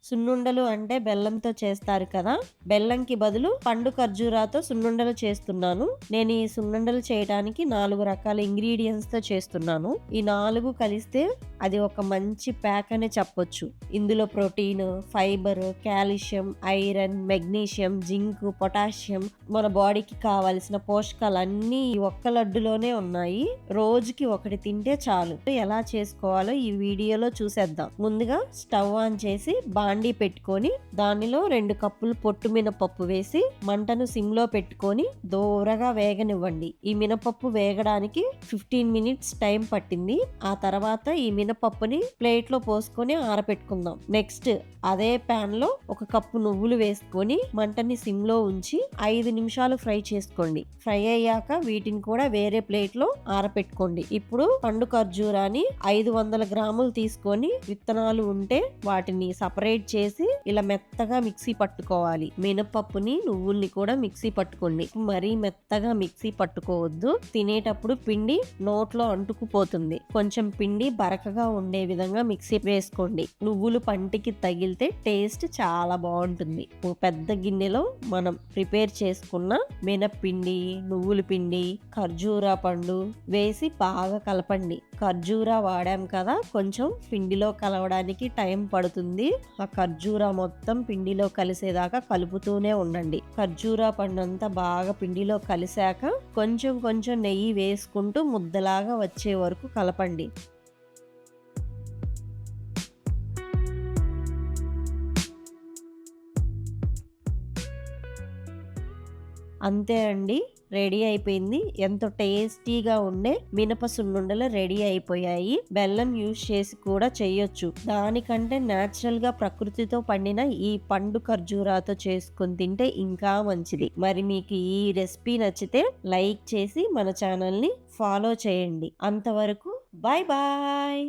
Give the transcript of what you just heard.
సున్నుండలు అంటే బెల్లంతో చేస్తారు కదా! బెల్లంకి బదులు పండు ఖర్జూరాతో సున్నుండలు చేస్తున్నాను. నేను ఈ సున్నుండలు చేయడానికి 4 రకాల ఇంగ్రీడియెంట్స్‌తో చేస్తున్నాను. ఈ 4 కలిస్తే అది ఒక మంచి ప్యాక్ అనే చెప్పొచ్చు. ఇందులో protein, fibre, calcium, iron, magnesium, zinc, potassium మన బాడీకి కావాల్సిన పోషకాలన్నీ ఈ ఒక్క లడ్డులోనే ఉన్నాయి. రోజుకి ఒకటి తింటే చాలు. ఎలా చేసుకోవాలో ఈ వీడియోలో చూసేద్దాం. ముందుగా స్టవ్ ఆన్ చేసి బాండీ పెట్టుకొని దానిలో 2 కప్పులు పొట్టు మినపప్పు వేసి మంటను సిమ్లో పెట్టుకొని దోరగా వేగనివ్వండి. ఈ మినపప్పు వేగడానికి 15 మినిట్స్ టైం పట్టింది. ఆ తర్వాత ఈ మినపప్పుని ప్లేట్ లో పోసుకొని ఆరబెట్టుకుందాం. నెక్స్ట్ అదే పాన్ లో 1 కప్పు నువ్వులు వేసుకొని మంటని సిమ్ లో ఉంచి 5 నిమిషాలు ఫ్రై చేసుకోండి. ఫ్రై అయ్యాక వీటిని కూడా వేరే ప్లేట్ లో ఆరబెట్టుకోండి. ఇప్పుడు పండు ఖర్జూరాన్ని 500 గ్రాములు తీసుకొని విత్తనాలు ఉంటే వాటిని సపరేట్ చేసి ఇలా మెత్తగా మిక్సీ పట్టుకోవాలి. మినపప్పుని నువ్వుల్ని కూడా మిక్సీ పట్టుకోండి. మరీ మెత్తగా మిక్సీ పట్టుకోవద్దు. తినేటప్పుడు పిండి నోట్లో అంటుకుపోతుంది. కొంచెం పిండి బరకగా ఉండే విధంగా మిక్సీ వేసుకోండి. నువ్వులు పంటికి తగిలితే టేస్ట్ చాలా బాగుంటుంది. ఒక పెద్ద గిన్నెలో మనం ప్రిపేర్ చేసుకున్న మినప్పిండి, నువ్వుల పిండి, ఖర్జూరా పండు వేసి బాగా కలపండి. ఖర్జూరా వాడాం కదా, కొంచెం పిండిలో కలవడానికి టైం పడుతుంది. ఆ ఖర్జూరా మొత్తం పిండిలో కలిసేదాకా కలుపుతూనే ఉండండి. ఖర్జూరా పండు అంతా బాగా పిండిలో కలిసాక కొంచెం కొంచెం నెయ్యి వేసుకుంటూ ముద్దలాగా వచ్చే వరకు కలపండి. అంతే అండి, రెడీ అయిపోయింది. ఎంతో టేస్టీగా ఉండే మినప సున్నుండలు రెడీ అయిపోయాయి. బెల్లం యూజ్ చేసి కూడా చేయొచ్చు. దానికంటే న్యాచురల్ గా ప్రకృతితో పండిన ఈ పండు ఖర్జూరాతో చేసుకొని తింటే ఇంకా మంచిది. మరి మీకు ఈ రెసిపీ నచ్చితే లైక్ చేసి మన ఛానల్ ని ఫాలో చేయండి. అంతవరకు బాయ్ బాయ్.